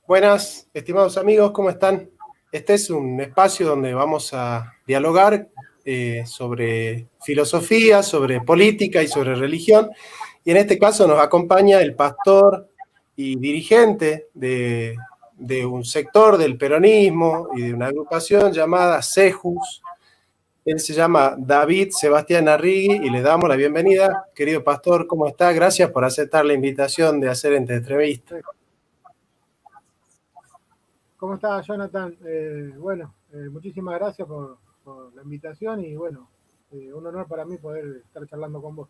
Buenas, estimados amigos, ¿cómo están? Este es un espacio donde vamos a dialogar sobre filosofía, sobre política y sobre religión. Y en este caso nos acompaña el pastor y dirigente de un sector del peronismo y de una agrupación llamada CEJUS. Él se llama David Sebastián Arrigui y le damos la bienvenida. Querido pastor, ¿cómo está? Gracias por aceptar la invitación de hacer esta entrevista. ¿Cómo está, Jonathan? Muchísimas gracias por la invitación y bueno, un honor para mí poder estar charlando con vos.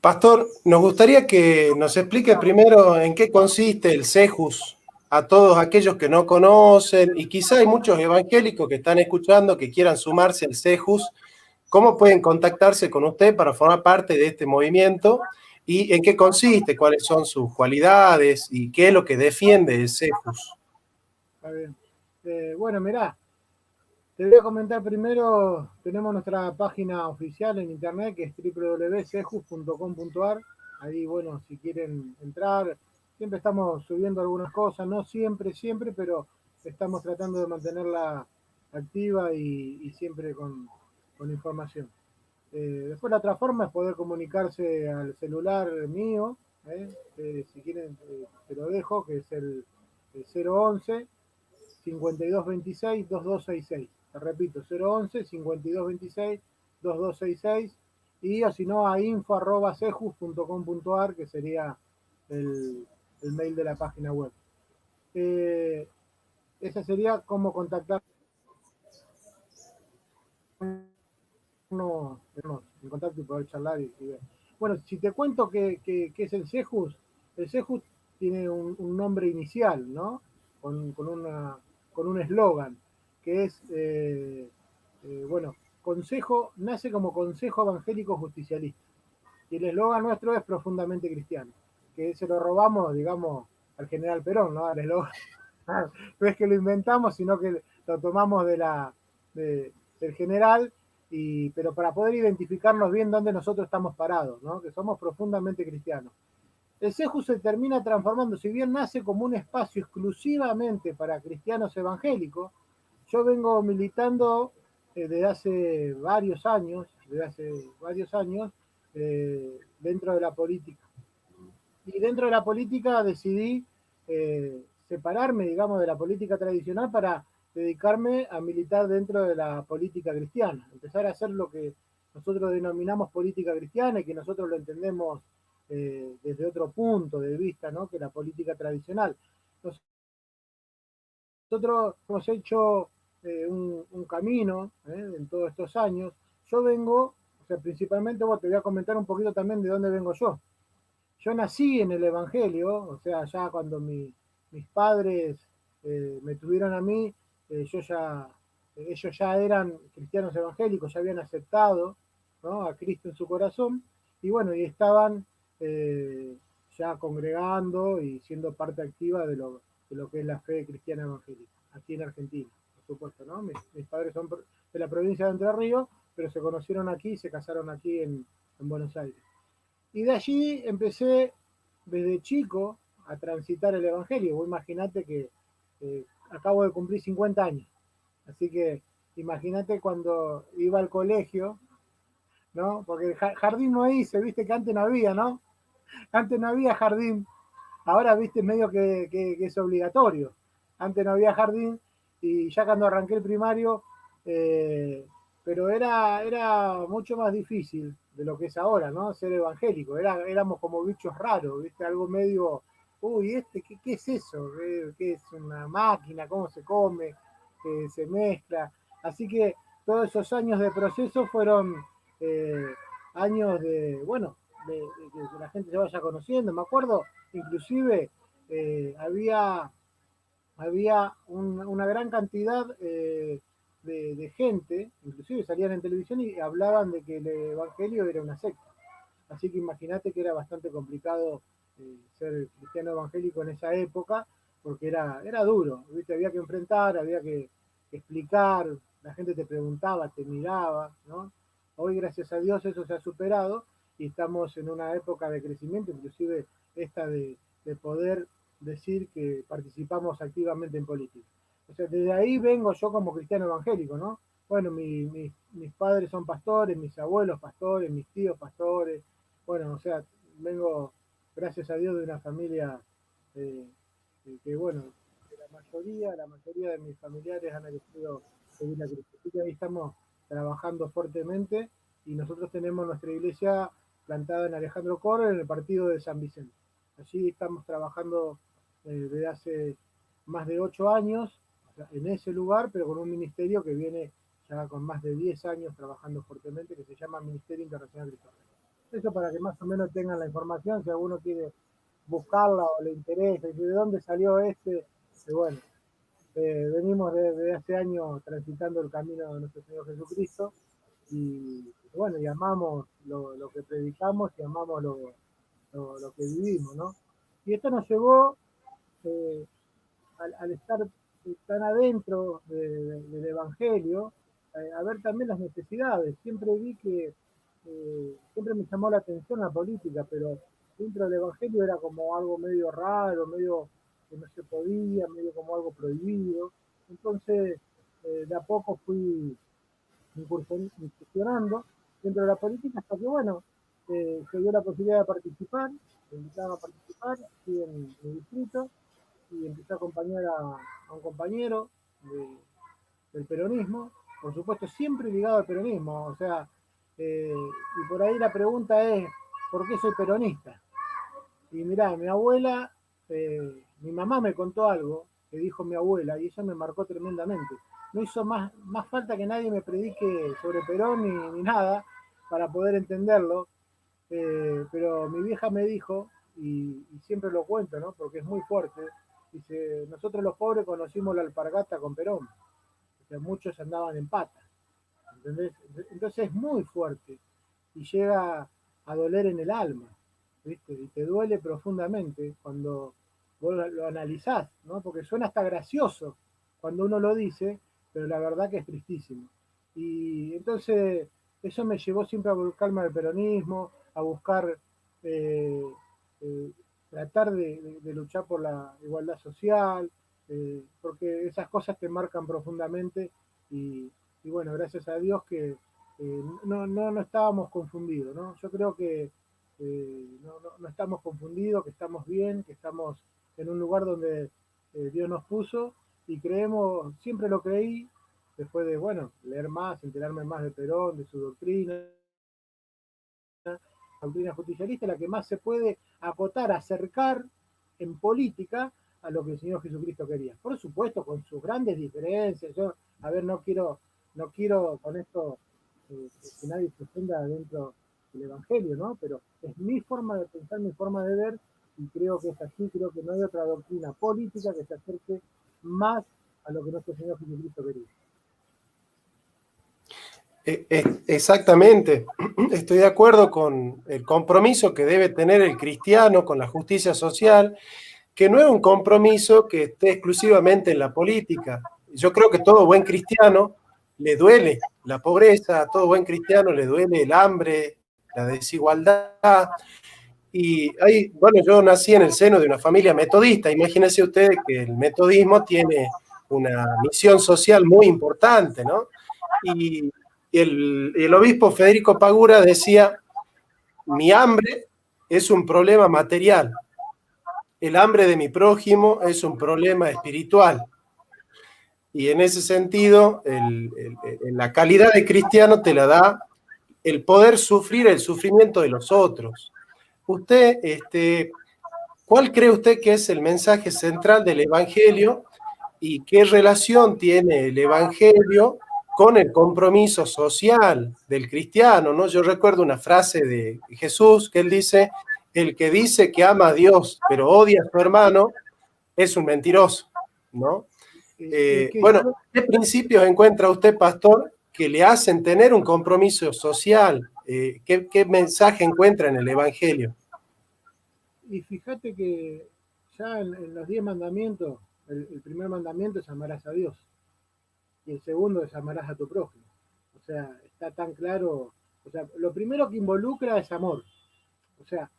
Pastor, nos gustaría que nos explique primero en qué consiste el CEJUS a todos aquellos que no conocen y quizá hay muchos evangélicos que están escuchando que quieran sumarse al CEJUS. ¿Cómo pueden contactarse con usted para formar parte de este movimiento? ¿Y en qué consiste? ¿Cuáles son sus cualidades? ¿Y qué es lo que defiende el CEJUS? Está bien. Mirá, te voy a comentar primero, tenemos nuestra página oficial en internet que es www.cejus.com.ar. Ahí, bueno, si quieren entrar, siempre estamos subiendo algunas cosas, no siempre, pero estamos tratando de mantenerla activa y siempre con información. Después la otra forma es poder comunicarse al celular mío, si quieren te lo dejo, que es el 011 5226 2266. Te repito, 011 5226 2266 y o si no a info@cejus.com.ar, que sería el mail de la página web. Esa sería cómo contactar en contacto y poder charlar y ver. Bueno, si te cuento qué es el CEJUS tiene un nombre inicial, ¿no? Con un eslogan, que es, Consejo, nace como Consejo Evangélico Justicialista. Y el eslogan nuestro es profundamente cristiano, que se lo robamos, digamos, al general Perón, ¿no? Al eslogan. No es que lo inventamos, sino que lo tomamos del general, pero para poder identificarnos bien dónde nosotros estamos parados, ¿no? Que somos profundamente cristianos. El CEJU se termina transformando, si bien nace como un espacio exclusivamente para cristianos evangélicos, yo vengo militando desde hace varios años dentro de la política. Y dentro de la política decidí separarme, digamos, de la política tradicional para dedicarme a militar dentro de la política cristiana, empezar a hacer lo que nosotros denominamos política cristiana y que nosotros lo entendemos desde otro punto de vista, ¿no? Que la política tradicional. Nosotros hemos hecho un camino en todos estos años. Yo vengo, o sea, principalmente, te voy a comentar un poquito también de dónde vengo yo. Yo nací en el Evangelio, o sea, ya cuando mis padres me tuvieron a mí, ellos ya eran cristianos evangélicos, ya habían aceptado, ¿no?, a Cristo en su corazón, y bueno, y estaban eh, ya congregando y siendo parte activa de lo que es la fe cristiana evangélica, aquí en Argentina, por supuesto, ¿no? Mis padres son de la provincia de Entre Ríos, pero se conocieron aquí y se casaron aquí en Buenos Aires. Y de allí empecé desde chico a transitar el Evangelio. Vos imaginate que acabo de cumplir 50 años. Así que imagínate cuando iba al colegio, ¿no? Porque el jardín no hice, viste que antes no había, ¿no? Antes no había jardín. Ahora, viste, medio que es obligatorio. Antes no había jardín y ya cuando arranqué el primario, eh, pero era mucho más difícil de lo que es ahora, ¿no? Ser evangélico. Éramos como bichos raros, ¿viste? Algo medio, uy, ¿qué es eso? ¿Qué es una máquina? ¿Cómo se come? Se mezcla. Así que todos esos años de proceso fueron eh, años de que la gente se vaya conociendo. Me acuerdo, inclusive, había una gran cantidad de gente, inclusive salían en televisión y hablaban de que el Evangelio era una secta. Así que imagínate que era bastante complicado ser cristiano evangélico en esa época, porque era duro, ¿viste? Había que enfrentar, había que explicar, la gente te preguntaba, te miraba, ¿no? Hoy, gracias a Dios, eso se ha superado y estamos en una época de crecimiento, inclusive esta de poder decir que participamos activamente en política. O sea, desde ahí vengo yo como cristiano evangélico, ¿no? Bueno, mis padres son pastores, mis abuelos pastores, mis tíos pastores. Bueno, o sea, vengo, gracias a Dios, de una familia eh, que, bueno, que la mayoría de mis familiares han elegido seguir la Cristo. Así que ahí estamos trabajando fuertemente y nosotros tenemos nuestra iglesia plantada en Alejandro Corre, en el partido de San Vicente. Allí estamos trabajando desde hace más de 8 años, o sea, en ese lugar, pero con un ministerio que viene ya con más de 10 años trabajando fuertemente, que se llama Ministerio Internacional Cristiano. Eso para que más o menos tengan la información, si alguno quiere buscarla o le interesa, y de dónde salió este, bueno, venimos desde hace años transitando el camino de nuestro Señor Jesucristo y bueno, y amamos lo que predicamos y amamos lo que vivimos, ¿no? Y esto nos llevó eh, al estar tan adentro del Evangelio, a ver también las necesidades. Siempre vi que, siempre me llamó la atención la política, pero dentro del Evangelio era como algo medio raro, medio que no se podía, medio como algo prohibido. Entonces, de a poco fui incursionando dentro de la política hasta que, bueno, se dio la posibilidad de participar, me invitaban a participar aquí en mi distrito y empecé a acompañar a un compañero de, del peronismo, por supuesto siempre ligado al peronismo, o sea, y por ahí la pregunta es, ¿por qué soy peronista? Y mirá, mi abuela, mi mamá me contó algo que dijo mi abuela y eso me marcó tremendamente. No hizo más falta que nadie me predique sobre Perón ni nada para poder entenderlo, pero mi vieja me dijo, y siempre lo cuento, ¿no? Porque es muy fuerte, dice, nosotros los pobres conocimos la alpargata con Perón, o sea, muchos andaban en pata, ¿entendés? Entonces es muy fuerte y llega a doler en el alma, ¿viste? Y te duele profundamente cuando vos lo analizás, ¿no? Porque suena hasta gracioso cuando uno lo dice, pero la verdad que es tristísimo. Y entonces eso me llevó siempre a buscarme al peronismo, a buscar eh, eh, tratar de luchar por la igualdad social, porque esas cosas te marcan profundamente y bueno, gracias a Dios que no estábamos confundidos, ¿no? Yo creo que no estamos confundidos, que estamos bien, que estamos en un lugar donde Dios nos puso y creemos, siempre lo creí, después de, bueno, leer más, enterarme más de Perón, de su doctrina justicialista, la que más se puede acotar, acercar en política a lo que el Señor Jesucristo quería. Por supuesto, con sus grandes diferencias. Yo, a ver, no quiero con esto que nadie se ofenda dentro del Evangelio, ¿no? Pero es mi forma de pensar, mi forma de ver, y creo que es así, creo que no hay otra doctrina política que se acerque más a lo que nuestro Señor Jesucristo quería. Exactamente, estoy de acuerdo con el compromiso que debe tener el cristiano con la justicia social, que no es un compromiso que esté exclusivamente en la política. Yo creo que todo buen cristiano le duele la pobreza, a todo buen cristiano le duele el hambre, la desigualdad. Y ahí, bueno, yo nací en el seno de una familia metodista. Imagínense ustedes que el metodismo tiene una misión social muy importante, ¿no? Y el obispo Federico Pagura decía, mi hambre es un problema material, el hambre de mi prójimo es un problema espiritual. Y en ese sentido, la calidad de cristiano te la da el poder sufrir el sufrimiento de los otros. Usted, ¿cuál cree usted que es el mensaje central del Evangelio y qué relación tiene el Evangelio con el compromiso social del cristiano, ¿no? Yo recuerdo una frase de Jesús que él dice, el que dice que ama a Dios pero odia a su hermano es un mentiroso, ¿no? Bueno, ¿qué principios encuentra usted, pastor, que le hacen tener un compromiso social? ¿Qué mensaje encuentra en el Evangelio? Y fíjate que ya en los 10 mandamientos, el primer mandamiento es amarás a Dios y el segundo es amarás a tu prójimo. O sea, está tan claro. O sea, lo primero que involucra es amor. O sea,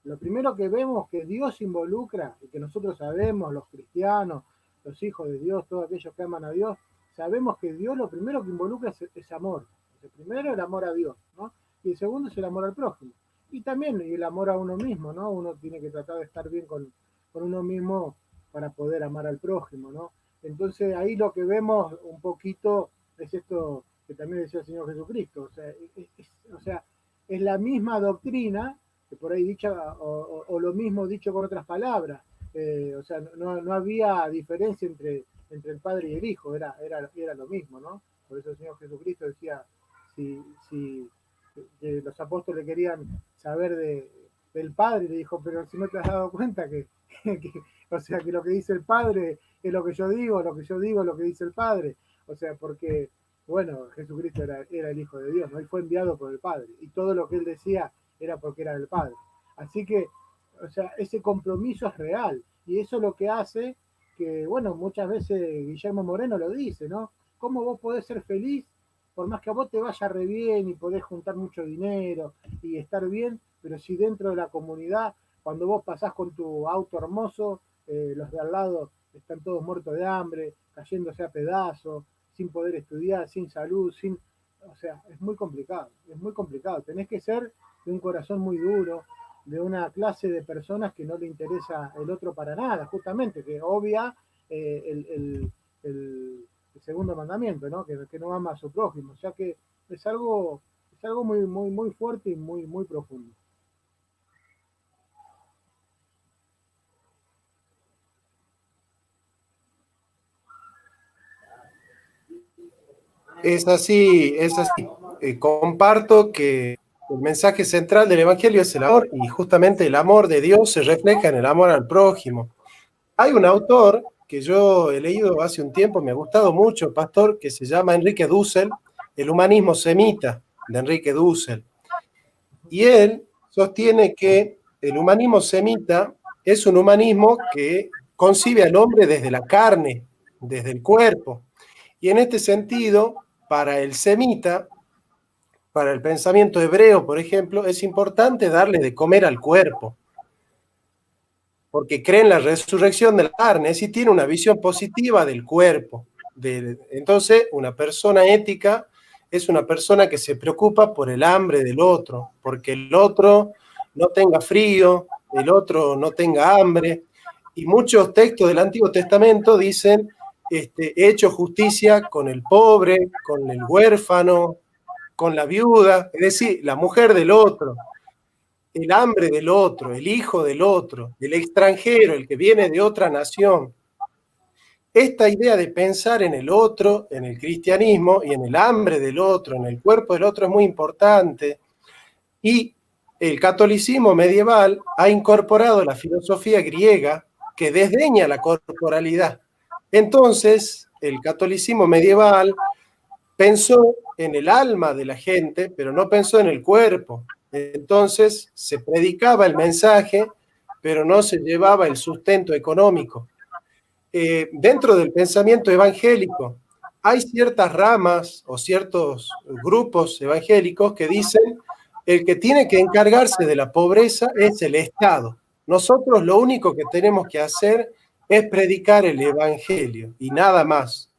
lo primero que vemos que Dios involucra, y que nosotros sabemos, los cristianos, los hijos de Dios, todos aquellos que aman a Dios, sabemos que Dios lo primero que involucra es amor. El primero el amor a Dios, ¿no? Y el segundo es el amor al prójimo. Y también el amor a uno mismo, ¿no? Uno tiene que tratar de estar bien con uno mismo para poder amar al prójimo, ¿no? Entonces ahí lo que vemos un poquito es esto que también decía el Señor Jesucristo, o sea, es la misma doctrina, que por ahí dicha, o lo mismo dicho con otras palabras, o sea, no había diferencia entre el Padre y el Hijo, era lo mismo, ¿no? Por eso el Señor Jesucristo decía, si los apóstoles querían saber del Padre, le dijo, pero si no te has dado cuenta que, o sea, que lo que dice el Padre es lo que yo digo, lo que yo digo es lo que dice el Padre, o sea, porque, bueno, Jesucristo era el Hijo de Dios, ¿no? Y fue enviado por el Padre, y todo lo que él decía era porque era del Padre. Así que, o sea, ese compromiso es real, y eso es lo que hace que, bueno, muchas veces Guillermo Moreno lo dice, ¿no? ¿Cómo vos podés ser feliz por más que a vos te vaya re bien y podés juntar mucho dinero y estar bien, pero si dentro de la comunidad, cuando vos pasás con tu auto hermoso, los de al lado están todos muertos de hambre, cayéndose a pedazos, sin poder estudiar, sin salud, sin... O sea, es muy complicado, es muy complicado. Tenés que ser de un corazón muy duro, de una clase de personas que no le interesa el otro para nada, justamente, que obvia eh, el, el, el, el segundo mandamiento, ¿no? Que no ama a su prójimo, o sea que es algo muy, muy, muy fuerte y muy, muy profundo. Es así, es así. Comparto que el mensaje central del Evangelio es el amor y justamente el amor de Dios se refleja en el amor al prójimo. Hay un autor que yo he leído hace un tiempo, me ha gustado mucho, pastor, que se llama Enrique Dussel, El humanismo semita, de Enrique Dussel. Y él sostiene que el humanismo semita es un humanismo que concibe al hombre desde la carne, desde el cuerpo. Y en este sentido, para el semita, para el pensamiento hebreo, por ejemplo, es importante darle de comer al cuerpo, porque cree en la resurrección de la carne, es decir, tiene una visión positiva del cuerpo. Entonces, una persona ética es una persona que se preocupa por el hambre del otro, porque el otro no tenga frío, el otro no tenga hambre. Y muchos textos del Antiguo Testamento dicen, he hecho justicia con el pobre, con el huérfano, con la viuda, es decir, la mujer del otro, el hambre del otro, el hijo del otro, el extranjero, el que viene de otra nación. Esta idea de pensar en el otro, en el cristianismo y en el hambre del otro, en el cuerpo del otro es muy importante. Y el catolicismo medieval ha incorporado la filosofía griega que desdeña la corporalidad. Entonces, el catolicismo medieval pensó en el alma de la gente, pero no pensó en el cuerpo. Entonces se predicaba el mensaje, pero no se llevaba el sustento económico. Dentro del pensamiento evangélico hay ciertas ramas o ciertos grupos evangélicos que dicen el que tiene que encargarse de la pobreza es el Estado. Nosotros lo único que tenemos que hacer es predicar el evangelio y nada más.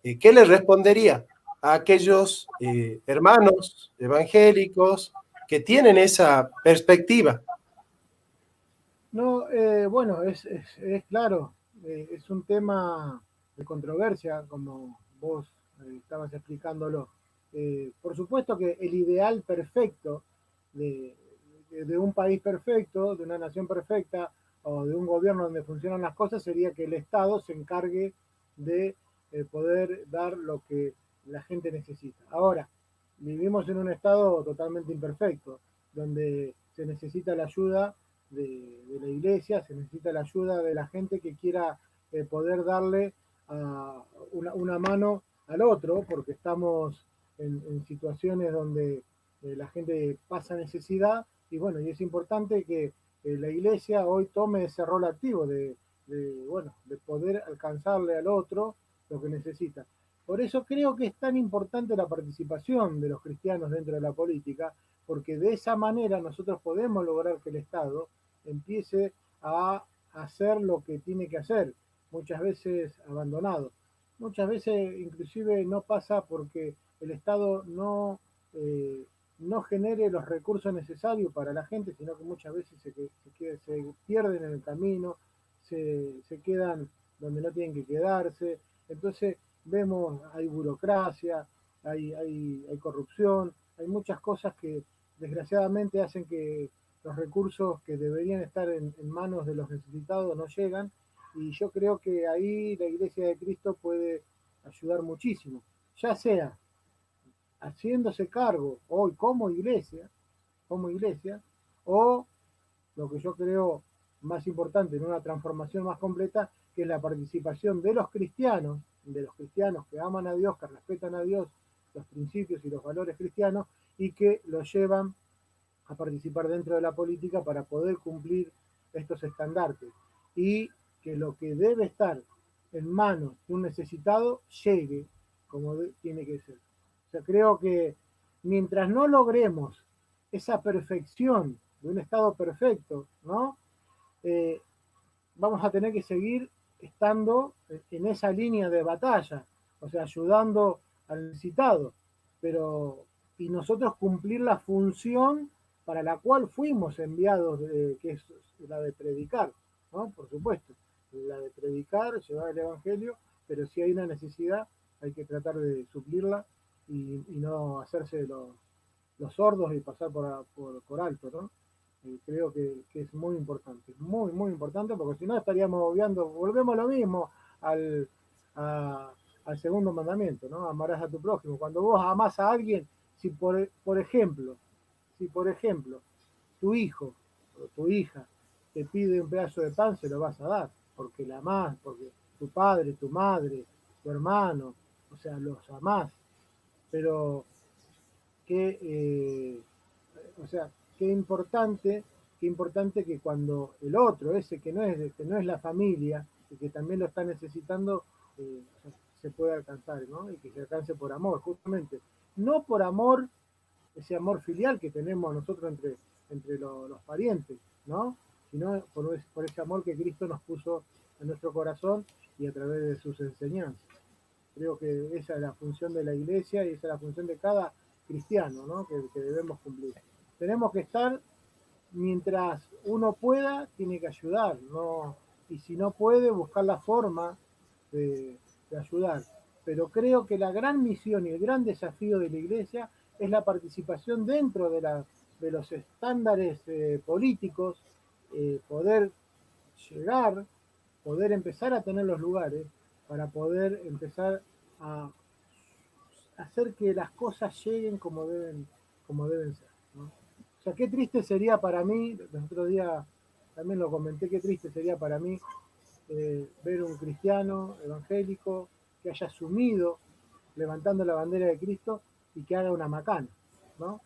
¿Qué le respondería a aquellos hermanos evangélicos que tienen esa perspectiva? No, bueno, es claro, es un tema de controversia, como vos estabas explicándolo. Por supuesto que el ideal perfecto de, de un país perfecto, de una nación perfecta o de un gobierno donde funcionan las cosas sería que el Estado se encargue de poder dar lo que la gente necesita. Ahora, vivimos en un estado totalmente imperfecto, donde se necesita la ayuda de la iglesia, se necesita la ayuda de la gente que quiera poder darle una mano al otro, porque estamos en situaciones donde la gente pasa necesidad y bueno, y es importante que la iglesia hoy tome ese rol activo bueno, de poder alcanzarle al otro lo que necesita. Por eso creo que es tan importante la participación de los cristianos dentro de la política, porque de esa manera nosotros podemos lograr que el Estado empiece a hacer lo que tiene que hacer, muchas veces abandonado. Muchas veces inclusive no pasa porque el Estado no genere los recursos necesarios para la gente, sino que muchas veces se pierden en el camino, se quedan donde no tienen que quedarse. Entonces vemos, hay burocracia, hay corrupción, hay muchas cosas que desgraciadamente hacen que los recursos que deberían estar en manos de los necesitados no llegan, y yo creo que ahí la Iglesia de Cristo puede ayudar muchísimo, ya sea haciéndose cargo hoy como iglesia, o lo que yo creo más importante en una transformación más completa, que es la participación de los cristianos que aman a Dios, que respetan a Dios, los principios y los valores cristianos, y que los llevan a participar dentro de la política para poder cumplir estos estandartes. Y que lo que debe estar en manos de un necesitado llegue como tiene que ser. O sea, creo que mientras no logremos esa perfección de un estado perfecto, ¿no? Vamos a tener que seguir estando en esa línea de batalla, o sea, ayudando al necesitado, pero y nosotros cumplir la función para la cual fuimos enviados, que es la de predicar, ¿no? Por supuesto, la de predicar, llevar el Evangelio, pero si hay una necesidad, hay que tratar de suplirla y no hacerse los sordos y pasar por alto, ¿no? Creo que es muy importante, muy, muy importante, porque si no estaríamos volvemos a lo mismo al, al segundo mandamiento, ¿no? Amarás a tu prójimo. Cuando vos amás a alguien, por ejemplo, si por ejemplo tu hijo o tu hija te pide un pedazo de pan, se lo vas a dar, porque la amás, porque tu padre, tu madre, tu hermano, o sea, los amás, pero que o sea, qué importante que cuando el otro, ese que no es la familia, y que también lo está necesitando, se pueda alcanzar, ¿no? Y que se alcance por amor, justamente. No por amor, ese amor filial que tenemos nosotros entre los parientes, ¿no? Sino por ese amor que Cristo nos puso en nuestro corazón y a través de sus enseñanzas. Creo que esa es la función de la iglesia y esa es la función de cada cristiano, ¿no? Que debemos cumplir. Tenemos que estar, mientras uno pueda, tiene que ayudar, ¿no? Y si no puede, buscar la forma de ayudar. Pero creo que la gran misión y el gran desafío de la iglesia es la participación dentro de los estándares políticos, poder llegar, poder empezar a tener los lugares para poder empezar a hacer que las cosas lleguen como deben ser, ¿no? O sea, qué triste sería para mí, el otro día también lo comenté, qué triste sería para mí ver un cristiano evangélico que haya asumido levantando la bandera de Cristo y que haga una macana, ¿no?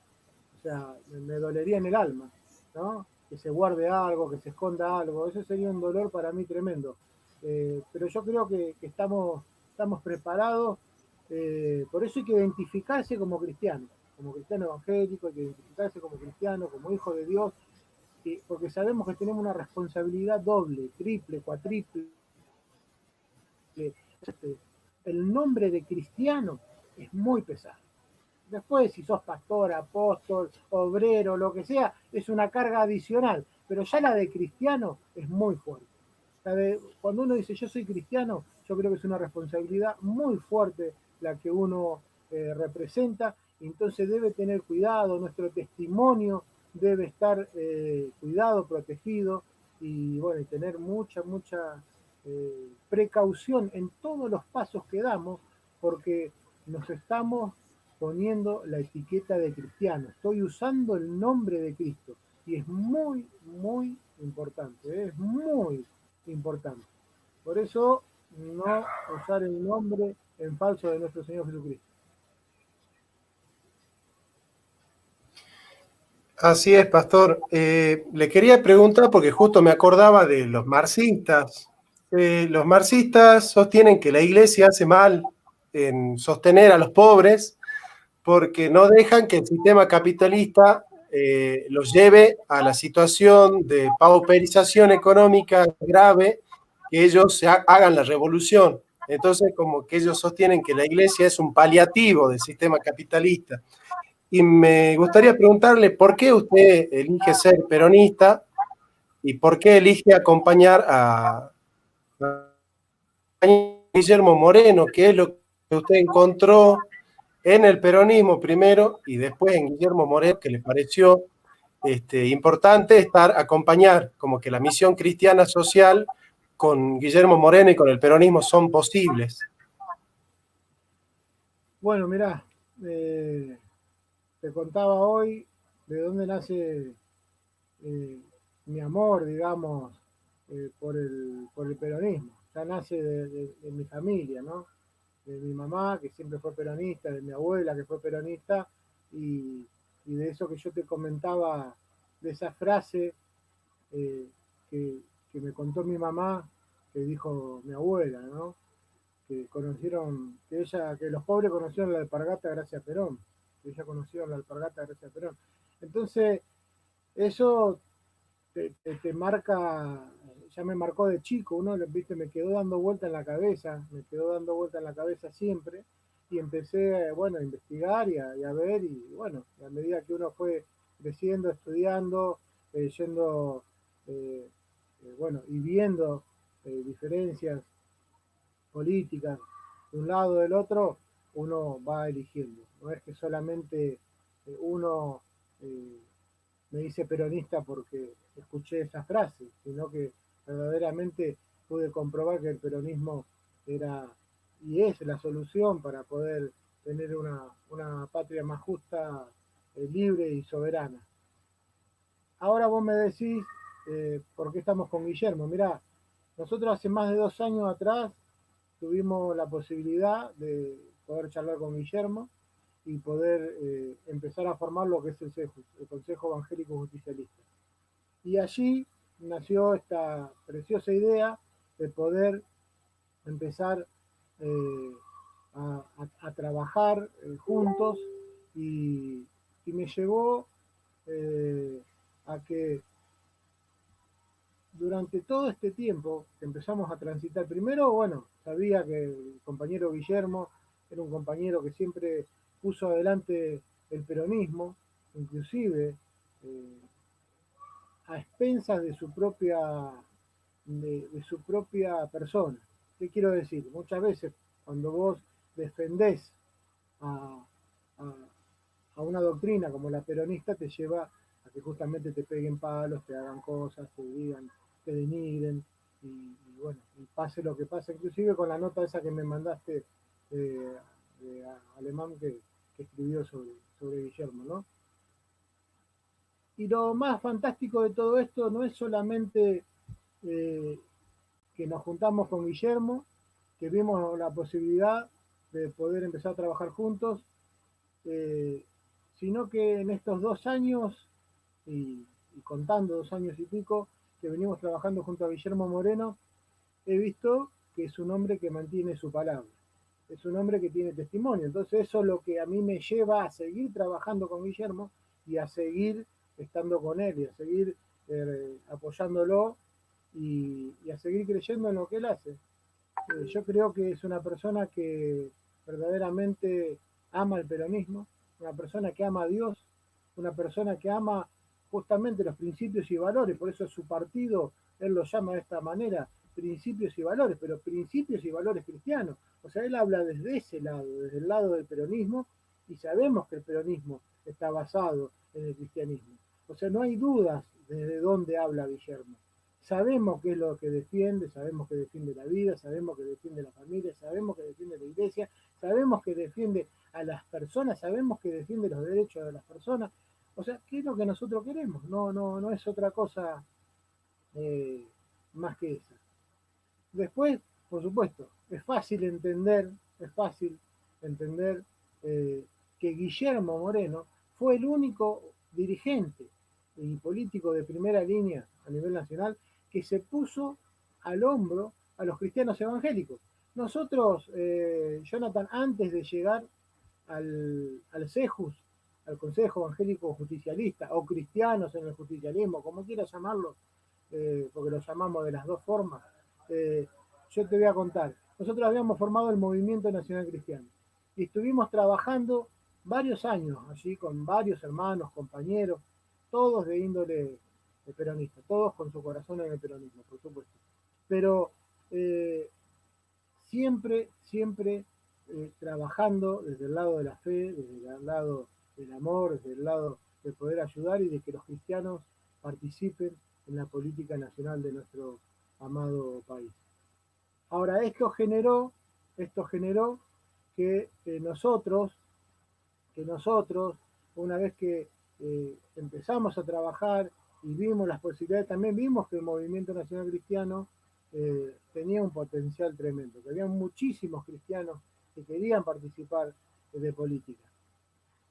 O sea, me dolería en el alma, ¿no? Que se guarde algo, que se esconda algo, eso sería un dolor para mí tremendo. Pero yo creo que estamos preparados, por eso hay que identificarse como cristiano evangélico, hay que identificarse como cristiano, como hijo de Dios, porque sabemos que tenemos una responsabilidad doble, triple, cuatriple. El nombre de cristiano es muy pesado. Después, si sos pastor, apóstol, obrero, lo que sea, es una carga adicional, pero ya la de cristiano es muy fuerte. Cuando uno dice yo soy cristiano, yo creo que es una responsabilidad muy fuerte la que uno representa, y entonces debe tener cuidado, nuestro testimonio debe estar cuidado, protegido, y bueno, y tener mucha precaución en todos los pasos que damos, porque nos estamos poniendo la etiqueta de cristiano, estoy usando el nombre de Cristo, y es muy, muy importante, es muy importante. Por eso, no usar el nombre en falso de nuestro Señor Jesucristo. Así es, pastor. Le quería preguntar, porque justo me acordaba de los marxistas. Los marxistas sostienen que la iglesia hace mal, en sostener a los pobres porque no dejan que el sistema capitalista los lleve a la situación de pauperización económica grave, que ellos hagan la revolución. Entonces, como que ellos sostienen que la iglesia es un paliativo del sistema capitalista. Y me gustaría preguntarle por qué usted elige ser peronista y por qué elige acompañar a Guillermo Moreno, qué es lo que usted encontró en el peronismo primero y después en Guillermo Moreno, que le pareció importante acompañar, como que la misión cristiana social con Guillermo Moreno y con el peronismo son posibles. Bueno, mirá, te contaba hoy de dónde nace mi amor, digamos, por el peronismo. Ya nace de mi familia, ¿no? De mi mamá, que siempre fue peronista, de mi abuela, que fue peronista, y, y de eso que yo te comentaba, de esa frase eh, que, que me contó mi mamá, que dijo mi abuela, ¿no? Que conocieron, que los pobres conocieron la alpargata gracias a Perón, que ella conoció la alpargata gracias a Perón. Entonces, eso te marca, ya me marcó de chico, uno, viste, me quedó dando vuelta en la cabeza, me quedó dando vuelta en la cabeza siempre, y empecé, bueno, a investigar y a ver, y bueno, a medida que uno fue creciendo, estudiando, yendo, eh, bueno, y viendo diferencias políticas de un lado o del otro, uno va eligiendo. No es que solamente uno me hice peronista porque escuché esa frase, sino que verdaderamente pude comprobar que el peronismo era y es la solución para poder tener una patria más justa, libre y soberana. Ahora vos me decís por qué estamos con Guillermo. Mirá, nosotros hace más de 2 años atrás tuvimos la posibilidad de poder charlar con Guillermo y poder empezar a formar lo que es el Consejo Evangélico Justicialista. Y allí nació esta preciosa idea de poder empezar a trabajar juntos y me llevó a que durante todo este tiempo que empezamos a transitar, primero, bueno, sabía que el compañero Guillermo era un compañero que siempre puso adelante el peronismo, inclusive a expensas de su propia persona. ¿Qué quiero decir? Muchas veces cuando vos defendés a, a, a una doctrina como la peronista, te lleva a que justamente te peguen palos, te hagan cosas, te digan, te denigren, y bueno, y pase lo que pase, inclusive con la nota esa que me mandaste de alemán que escribió sobre Guillermo, ¿no? Y lo más fantástico de todo esto no es solamente eh, que nos juntamos con Guillermo, que vimos la posibilidad de poder empezar a trabajar juntos, eh, sino que en estos 2 años, y contando 2 años y pico, que venimos trabajando junto a Guillermo Moreno, he visto que es un hombre que mantiene su palabra, es un hombre que tiene testimonio. Entonces eso es lo que a mí me lleva a seguir trabajando con Guillermo y a seguir estando con él y a seguir apoyándolo y a seguir creyendo en lo que él hace. Yo creo que es una persona que verdaderamente ama el peronismo, una persona que ama a Dios, una persona que ama justamente los principios y valores, por eso su partido, él lo llama de esta manera, principios y valores, pero principios y valores cristianos. O sea, él habla desde ese lado, desde el lado del peronismo, y sabemos que el peronismo está basado en el cristianismo. O sea, no hay dudas desde dónde habla Guillermo. Sabemos qué es lo que defiende, sabemos que defiende la vida, sabemos que defiende la familia, sabemos que defiende la iglesia, sabemos que defiende a las personas, sabemos que defiende los derechos de las personas. O sea, ¿qué es lo que nosotros queremos? No es otra cosa eh, más que esa. Después, por supuesto, es fácil entender que Guillermo Moreno fue el único dirigente y político de primera línea a nivel nacional que se puso al hombro a los cristianos evangélicos. Nosotros, Jonathan, antes de llegar al CEJUS, al Consejo Evangélico Justicialista, o cristianos en el justicialismo, como quieras llamarlo, porque lo llamamos de las dos formas, eh, yo te voy a contar. Nosotros habíamos formado el Movimiento Nacional Cristiano y estuvimos trabajando varios años allí con varios hermanos, compañeros, todos de índole peronista, todos con su corazón en el peronismo, por supuesto. Pero eh, siempre trabajando desde el lado de la fe, desde el lado del amor, desde el lado de poder ayudar y de que los cristianos participen en la política nacional de nuestro amado país. Ahora, esto generó que nosotros, una vez que empezamos a trabajar y vimos las posibilidades, también vimos que el Movimiento Nacional Cristiano tenía un potencial tremendo, que había muchísimos cristianos que querían participar de política.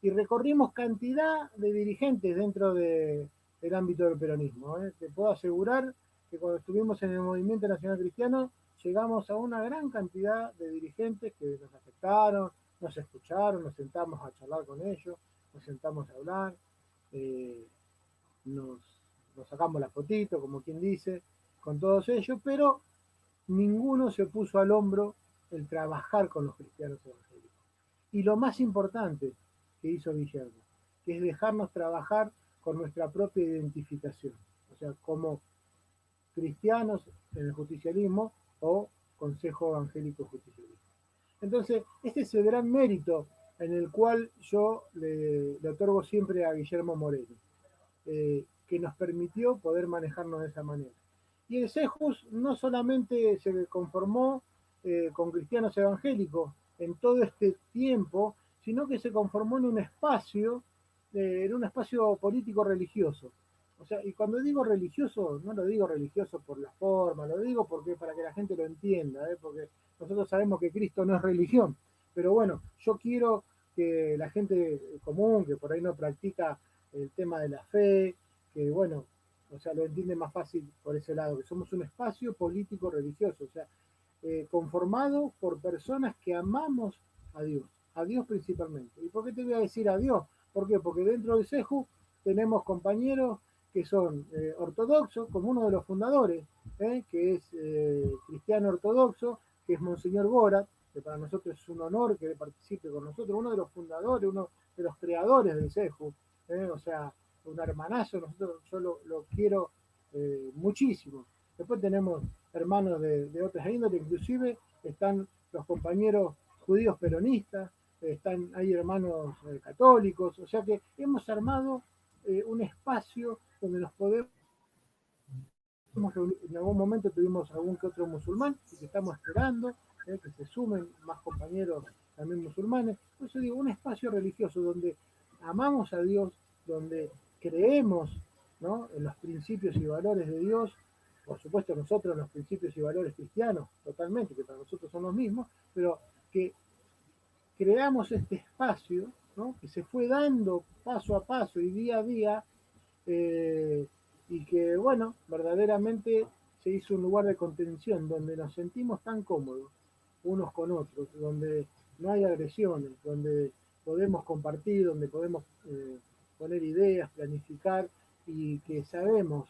Y recorrimos cantidad de dirigentes dentro del ámbito del peronismo. Te puedo asegurar que cuando estuvimos en el Movimiento Nacional Cristiano llegamos a una gran cantidad de dirigentes que nos afectaron, nos escucharon, nos sentamos a charlar con ellos, nos sentamos a hablar, eh, nos, nos sacamos la fotito, como quien dice, con todos ellos, pero ninguno se puso al hombro el trabajar con los cristianos evangélicos. Y lo más importante que hizo Guillermo, que es dejarnos trabajar con nuestra propia identificación, o sea, como cristianos en el justicialismo o Consejo Evangélico Justicialista. Entonces, este es el gran mérito en el cual yo le otorgo siempre a Guillermo Moreno, que nos permitió poder manejarnos de esa manera. Y el CEJUS no solamente se conformó con cristianos evangélicos en todo este tiempo, sino que se conformó en un espacio político religioso. O sea, y cuando digo religioso, no lo digo religioso por la forma, lo digo porque para que la gente lo entienda, porque nosotros sabemos que Cristo no es religión, pero bueno, yo quiero que la gente común, que por ahí no practica el tema de la fe, que bueno, o sea, lo entiende más fácil por ese lado, que somos un espacio político religioso, o sea, conformado por personas que amamos a Dios principalmente. ¿Y por qué te voy a decir a Dios? ¿Por qué? Porque dentro del CEJU tenemos compañeros que son ortodoxos, como uno de los fundadores, que es cristiano ortodoxo, que es Monseñor Gorat, que para nosotros es un honor que participe con nosotros, uno de los fundadores, uno de los creadores del CEJU, o sea, un hermanazo, yo lo quiero muchísimo. Después tenemos hermanos de otras índoles, inclusive están los compañeros judíos peronistas, hay hermanos católicos, o sea que hemos armado un espacio donde nos podemos reunir. En algún momento tuvimos algún que otro musulmán y que estamos esperando que se sumen más compañeros también musulmanes. Por eso digo, un espacio religioso donde amamos a Dios, donde creemos, ¿no?, en los principios y valores de Dios, por supuesto nosotros en los principios y valores cristianos, totalmente, que para nosotros son los mismos, pero que creamos este espacio, ¿no?, que se fue dando paso a paso y día a día, eh, y que, bueno, verdaderamente se hizo un lugar de contención donde nos sentimos tan cómodos unos con otros, donde no hay agresiones, donde podemos compartir, donde podemos poner ideas, planificar y que sabemos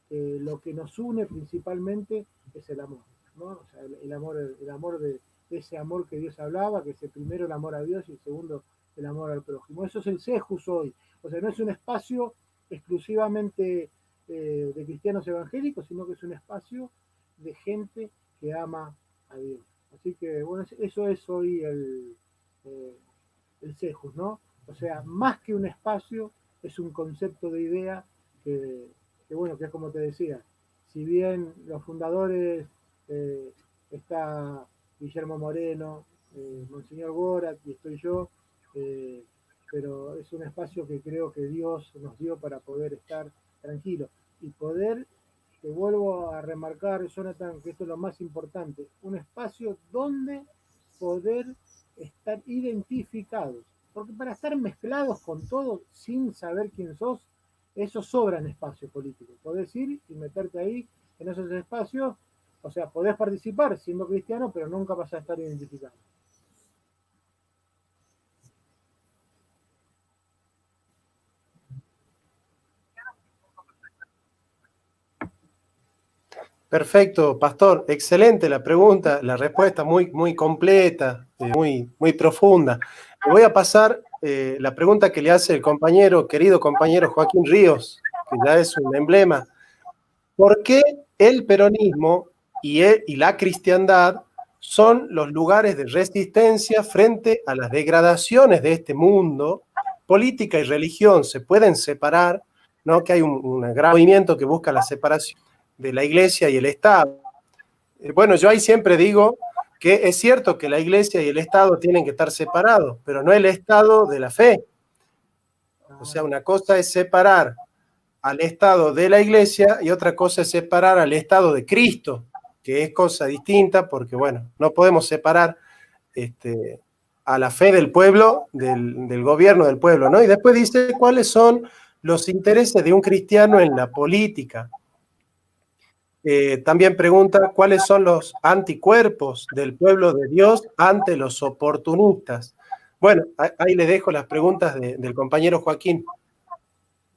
que lo que nos une principalmente es el amor, ¿no? O sea, el amor de ese amor que Dios hablaba, que es el primero el amor a Dios y el segundo el amor al prójimo. Eso es el CEJUS hoy. O sea, no es un espacio exclusivamente de cristianos evangélicos, sino que es un espacio de gente que ama a Dios. Así que, bueno, eso es hoy el CEJUS, ¿no? O sea, más que un espacio, es un concepto de idea bueno, que es como te decía, si bien los fundadores está Guillermo Moreno, Monseñor Gorat y estoy yo, eh, pero es un espacio que creo que Dios nos dio para poder estar tranquilos y poder, te vuelvo a remarcar, Jonathan, que esto es lo más importante, un espacio donde poder estar identificados, porque para estar mezclados con todo sin saber quién sos, eso sobra en espacio político. Podés ir y meterte ahí en esos espacios O sea, podés participar siendo cristiano, pero nunca vas a estar identificado. Perfecto, Pastor. Excelente la pregunta, la respuesta muy, muy completa, muy, muy profunda. Le voy a pasar la pregunta que le hace el compañero, querido compañero Joaquín Ríos, que ya es un emblema. ¿Por qué el peronismo y la cristiandad son los lugares de resistencia frente a las degradaciones de este mundo? Política y religión se pueden separar, ¿no? Que hay un gran movimiento que busca la separación de la iglesia y el Estado. Bueno, yo ahí siempre digo que es cierto que la iglesia y el Estado tienen que estar separados, pero no el Estado de la fe. O sea, una cosa es separar al Estado de la iglesia y otra cosa es separar al Estado de Cristo, que es cosa distinta porque, bueno, no podemos separar a la fe del pueblo del gobierno del pueblo, ¿no? Y después dice cuáles son los intereses de un cristiano en la política. También pregunta cuáles son los anticuerpos del pueblo de Dios ante los oportunistas. Bueno, ahí le dejo las preguntas del compañero Joaquín.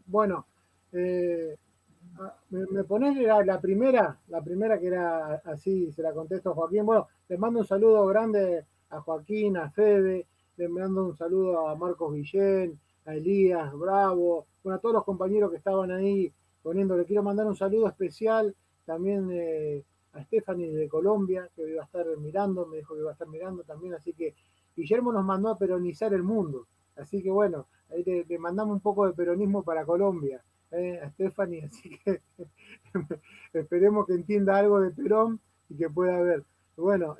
Bueno, me pones la primera que era así, se la contesto a Joaquín. Bueno, les mando un saludo grande a Joaquín, a Fede, les mando un saludo a Marcos Guillén, a Elías Bravo, bueno, a todos los compañeros que estaban ahí poniendo. Le quiero mandar un saludo especial también a Stephanie de Colombia, que iba a estar mirando, me dijo que iba a estar mirando también, así que Guillermo nos mandó a peronizar el mundo. Así que bueno, ahí te mandamos un poco de peronismo para Colombia, a Stephanie, así que esperemos que entienda algo de Perón y que pueda ver. Bueno,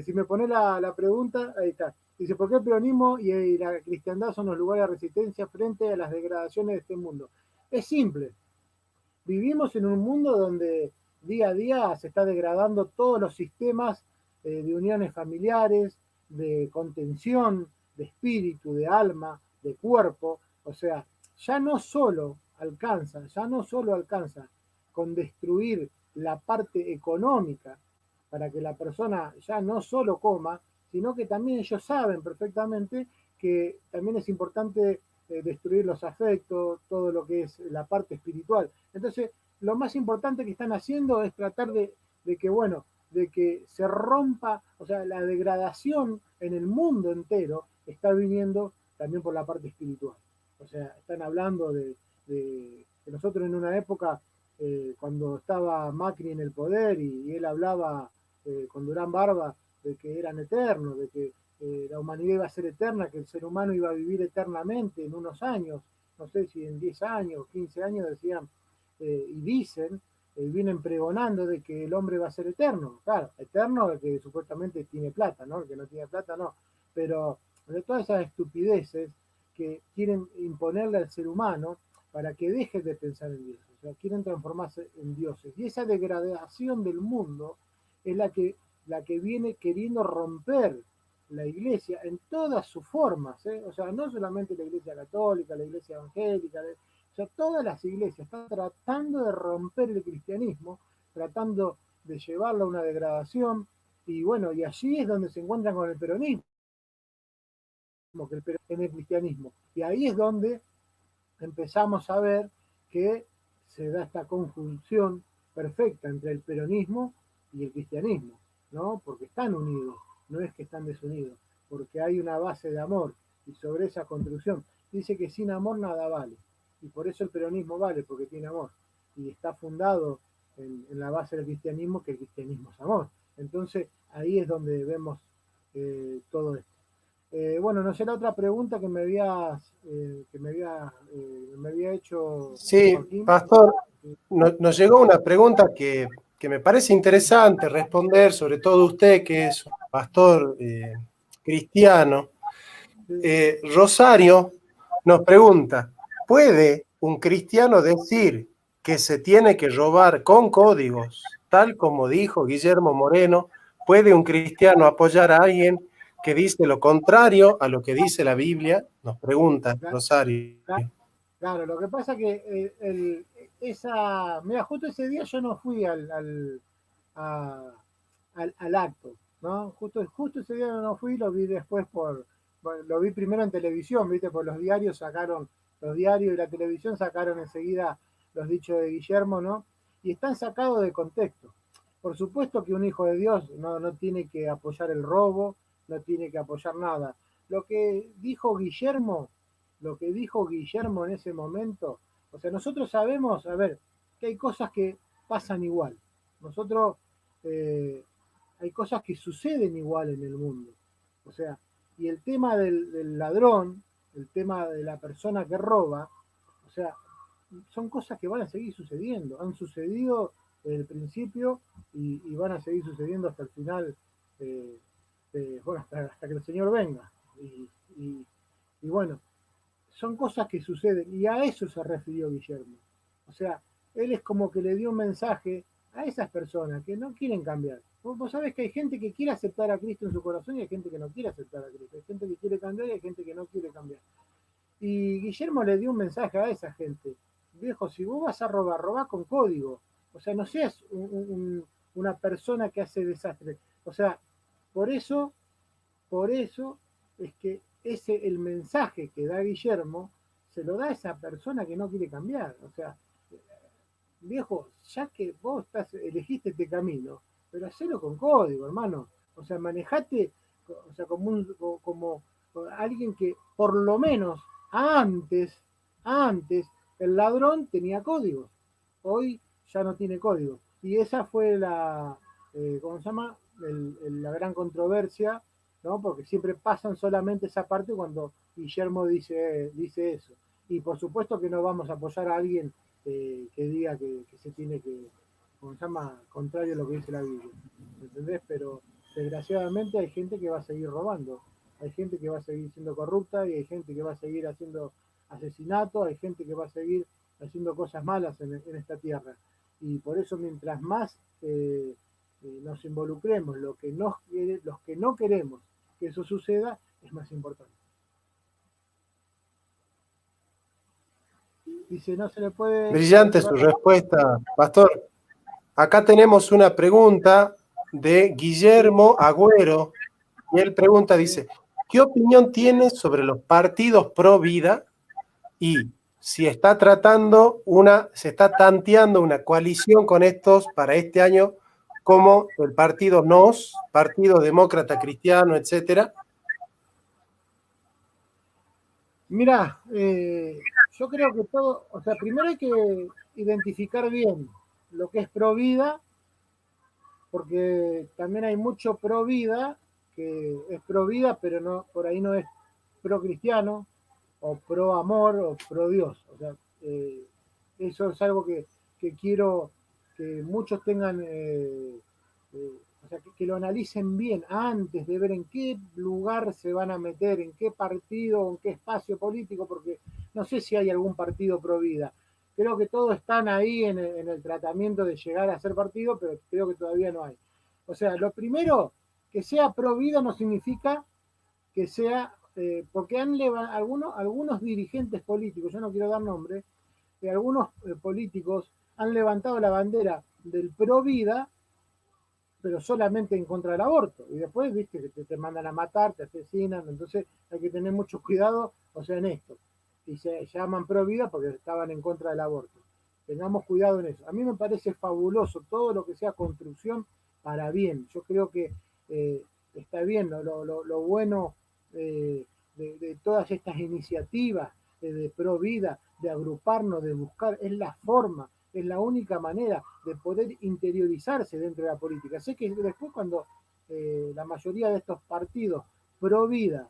si me pones la pregunta, ahí está. Dice, ¿por qué el peronismo y la cristiandad son los lugares de resistencia frente a las degradaciones de este mundo? Es simple. Vivimos en un mundo donde día a día se está degradando todos los sistemas de uniones familiares, de contención, de espíritu, de alma, de cuerpo. O sea, ya no solo alcanza con destruir la parte económica para que la persona ya no solo coma, sino que también ellos saben perfectamente que también es importante destruir los afectos, todo lo que es la parte espiritual. Entonces, lo más importante que están haciendo es tratar de que, bueno, de que se rompa, o sea, la degradación en el mundo entero está viniendo también por la parte espiritual. O sea, están hablando de que nosotros en una época, cuando estaba Macri en el poder y él hablaba con Durán Barba de que eran eternos, de que la humanidad iba a ser eterna, que el ser humano iba a vivir eternamente en unos años, no sé si en 10 años, 15 años decían, y dicen, vienen pregonando de que el hombre va a ser eterno. Claro, eterno el que supuestamente tiene plata, ¿no? El que no tiene plata no. Pero de todas esas estupideces que quieren imponerle al ser humano para que deje de pensar en Dios. O sea, quieren transformarse en dioses. Y esa degradación del mundo es la que viene queriendo romper la iglesia en todas sus formas, ¿eh? O sea, no solamente la iglesia católica, la iglesia evangélica, o sea, todas las iglesias están tratando de romper el cristianismo, tratando de llevarlo a una degradación, y bueno, y allí es donde se encuentran con el peronismo, que en el cristianismo. Y ahí es donde empezamos a ver que se da esta conjunción perfecta entre el peronismo y el cristianismo, ¿no? Porque están unidos, no es que están desunidos, porque hay una base de amor y sobre esa construcción dice que sin amor nada vale. Y por eso el peronismo vale, porque tiene amor. Y está fundado en la base del cristianismo, que el cristianismo es amor. Entonces ahí es donde vemos todo esto. Bueno, no sé la otra pregunta me había hecho Sí, Joaquín. Pastor, nos llegó una pregunta que me parece interesante responder, sobre todo usted que es un pastor cristiano. Rosario nos pregunta, ¿puede un cristiano decir que se tiene que robar con códigos, tal como dijo Guillermo Moreno? ¿Puede un cristiano apoyar a alguien que dice lo contrario a lo que dice la Biblia? Nos pregunta Rosario. Claro, lo que pasa que mira, justo ese día yo no fui al acto, ¿no? Justo ese día no fui, lo vi después lo vi primero en televisión, ¿viste? Por los diarios y la televisión sacaron enseguida los dichos de Guillermo, ¿no? Y están sacados de contexto. Por supuesto que un hijo de Dios no tiene que apoyar el robo, no tiene que apoyar nada. Lo que dijo Guillermo, en ese momento, o sea, nosotros sabemos, a ver, que hay cosas que pasan igual. Nosotros, hay cosas que suceden igual en el mundo. O sea, y el tema del ladrón, el tema de la persona que roba, o sea, son cosas que van a seguir sucediendo. Han sucedido desde el principio y van a seguir sucediendo hasta el final, eh, bueno, hasta que el Señor venga. Y, y bueno, son cosas que suceden y a eso se refirió Guillermo. O sea, él es como que le dio un mensaje a esas personas que no quieren cambiar. Vos sabés que hay gente que quiere aceptar a Cristo en su corazón y hay gente que no quiere aceptar a Cristo. Hay gente que quiere cambiar y hay gente que no quiere cambiar. Y Guillermo le dio un mensaje a esa gente. Viejo, si vos vas a robar, robá con código. O sea, no seas una persona que hace desastre. O sea, por eso, por eso es que el mensaje que da Guillermo se lo da a esa persona que no quiere cambiar. O sea, viejo, ya que vos elegiste este camino, pero hacelo con código, hermano. O sea, manejate, o sea, como alguien que por lo menos antes el ladrón tenía códigos. Hoy ya no tiene código. Y esa fue ¿cómo se llama? La gran controversia, ¿no? Porque siempre pasan solamente esa parte cuando Guillermo dice eso. Y por supuesto que no vamos a apoyar a alguien que diga que se tiene que, como se llama, contrario a lo que dice la Biblia. ¿Entendés? Pero desgraciadamente hay gente que va a seguir robando, hay gente que va a seguir siendo corrupta y hay gente que va a seguir haciendo asesinatos, hay gente que va a seguir haciendo cosas malas en esta tierra. Y por eso mientras más nos involucremos, los que no queremos que eso suceda, es más importante. Dice, no se le puede... Brillante su respuesta, Pastor. Acá tenemos una pregunta de Guillermo Agüero. Y él pregunta, dice, ¿qué opinión tiene sobre los partidos pro vida y si se está tanteando una coalición con estos para este año, como el partido NOS, Partido Demócrata Cristiano, etcétera? Mira, yo creo que todo, o sea, primero hay que identificar bien lo que es pro vida, porque también hay mucho pro vida que es pro vida, pero no, por ahí no es pro cristiano, o pro amor, o pro Dios. O sea, eso es algo que quiero que muchos tengan, o sea, que lo analicen bien antes de ver en qué lugar se van a meter, en qué partido, en qué espacio político, porque no sé si hay algún partido pro vida. Creo que todos están ahí en el tratamiento de llegar a ser partido, pero creo que todavía no hay. O sea, lo primero, que sea pro vida no significa que sea, porque algunos dirigentes políticos, yo no quiero dar nombre, algunos políticos han levantado la bandera del pro vida, pero solamente en contra del aborto. Y después, viste, que te mandan a matar, te asesinan, entonces hay que tener mucho cuidado, o sea, en esto. Y se llaman pro vida porque estaban en contra del aborto. Tengamos cuidado en eso. A mí me parece fabuloso todo lo que sea construcción para bien. Yo creo que está bien lo bueno de todas estas iniciativas de pro vida, de agruparnos, de buscar, es la forma, es la única manera de poder interiorizarse dentro de la política. Sé que después cuando la mayoría de estos partidos pro vida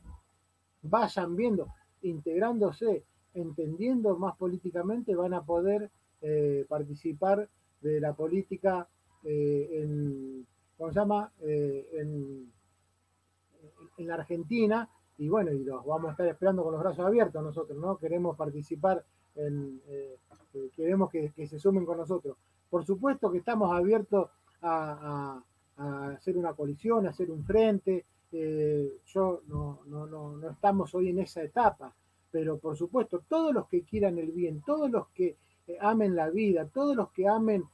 vayan viendo, integrándose, entendiendo más políticamente, van a poder participar de la política ¿cómo se llama? En la Argentina, y bueno, y los vamos a estar esperando con los brazos abiertos nosotros, ¿no? Queremos participar, queremos que se sumen con nosotros. Por supuesto que estamos abiertos a hacer una coalición, a hacer un frente. Yo no estamos hoy en esa etapa, pero por supuesto, todos los que quieran el bien, todos los que amen la vida, todos los que amen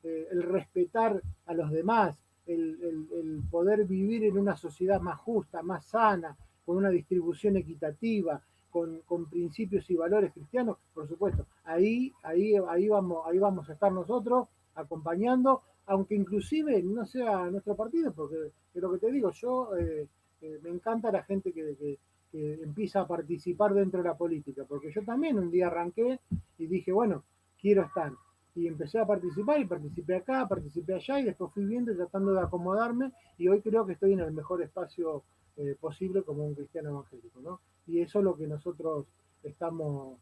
el respetar a los demás, el poder vivir en una sociedad más justa, más sana, con una distribución equitativa, con principios y valores cristianos, por supuesto, ahí vamos a estar nosotros acompañando, aunque inclusive no sea nuestro partido, porque de lo que te digo, yo me encanta la gente que empieza a participar dentro de la política, porque yo también un día arranqué y dije, bueno, quiero estar. Y empecé a participar y participé acá, participé allá y después fui viendo y tratando de acomodarme y hoy creo que estoy en el mejor espacio posible como un cristiano evangélico, ¿no? Y eso es lo que nosotros estamos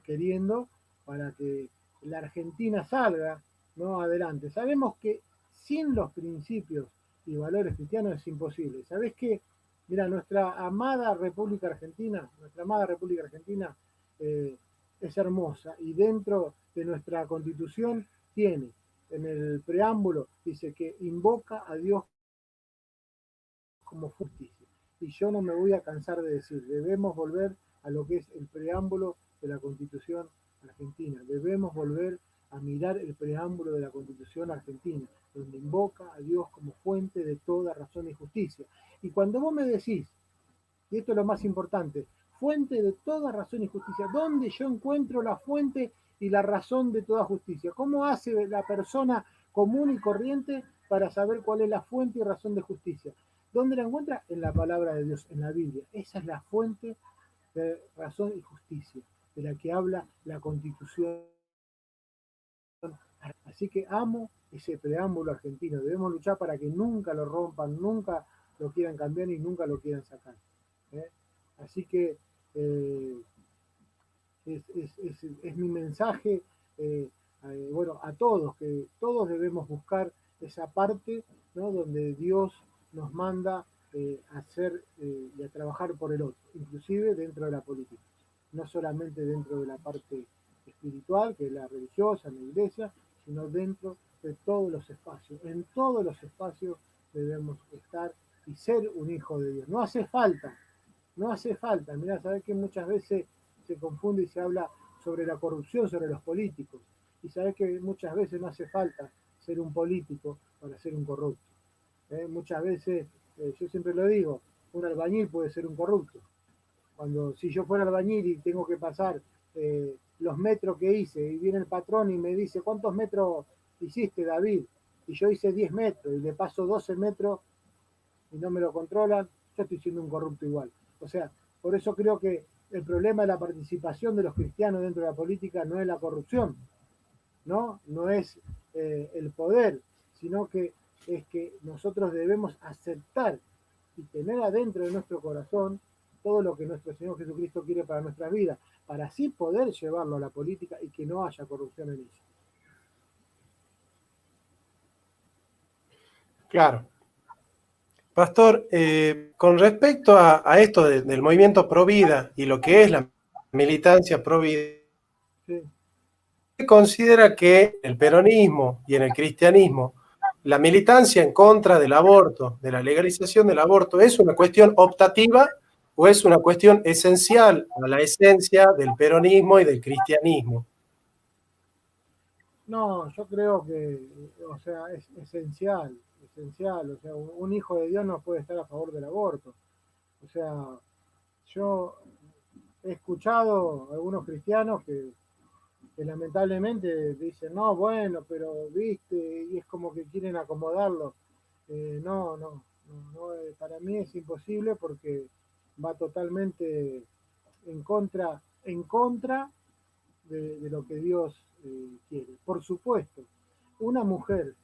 queriendo para que la Argentina salga, ¿no? Adelante. Sabemos que sin los principios y valores cristianos es imposible. ¿Sabés qué? Mira, nuestra amada República Argentina eh, es hermosa y dentro de nuestra constitución tiene en el preámbulo, dice que invoca a Dios como justicia. Y yo no me voy a cansar de decir, debemos volver a lo que es el preámbulo de la Constitución argentina. Debemos volver a mirar el preámbulo de la Constitución argentina, donde invoca a Dios como fuente de toda razón y justicia. Y cuando vos me decís, y esto es lo más importante, fuente de toda razón y justicia, ¿dónde yo encuentro la fuente y la razón de toda justicia? ¿Cómo hace la persona común y corriente para saber cuál es la fuente y razón de justicia? ¿Dónde la encuentra? En la palabra de Dios, en la Biblia. Esa es la fuente de razón y justicia, de la que habla la Constitución. Así que amo ese preámbulo argentino. Debemos luchar para que nunca lo rompan, nunca lo quieran cambiar y nunca lo quieran sacar. ¿Eh? Así que es mi mensaje bueno, a todos, que todos debemos buscar esa parte, ¿no? Donde Dios nos manda a hacer y a trabajar por el otro, inclusive dentro de la política, no solamente dentro de la parte espiritual, que es la religiosa, en la iglesia, sino dentro de todos los espacios. En todos los espacios debemos estar y ser un hijo de Dios. No hace falta. Mira, sabes que muchas veces se confunde y se habla sobre la corrupción, sobre los políticos. Y sabes que muchas veces no hace falta ser un político para ser un corrupto. Muchas veces, yo siempre lo digo, un albañil puede ser un corrupto. Cuando si yo fuera albañil y tengo que pasar los metros que hice y viene el patrón y me dice, ¿cuántos metros hiciste, David? Y yo hice 10 metros y le paso 12 metros y no me lo controlan, yo estoy siendo un corrupto igual. O sea, por eso creo que el problema de la participación de los cristianos dentro de la política no es la corrupción, ¿no? No es el poder, sino que es que nosotros debemos aceptar y tener adentro de nuestro corazón todo lo que nuestro Señor Jesucristo quiere para nuestras vidas, para así poder llevarlo a la política y que no haya corrupción en eso. Claro. Pastor, con respecto a esto del movimiento Pro Vida y lo que es la militancia Pro Vida, Sí. ¿usted considera que el peronismo y en el cristianismo la militancia en contra del aborto, de la legalización del aborto, es una cuestión optativa o es una cuestión esencial a la esencia del peronismo y del cristianismo? No, yo creo que, o sea, es esencial, esencial. O sea, un hijo de Dios no puede estar a favor del aborto. O sea, yo he escuchado a algunos cristianos que lamentablemente dicen, no, bueno, pero viste, y es como que quieren acomodarlo. No, para mí es imposible porque va totalmente en contra de lo que Dios quiere. Por supuesto, una mujer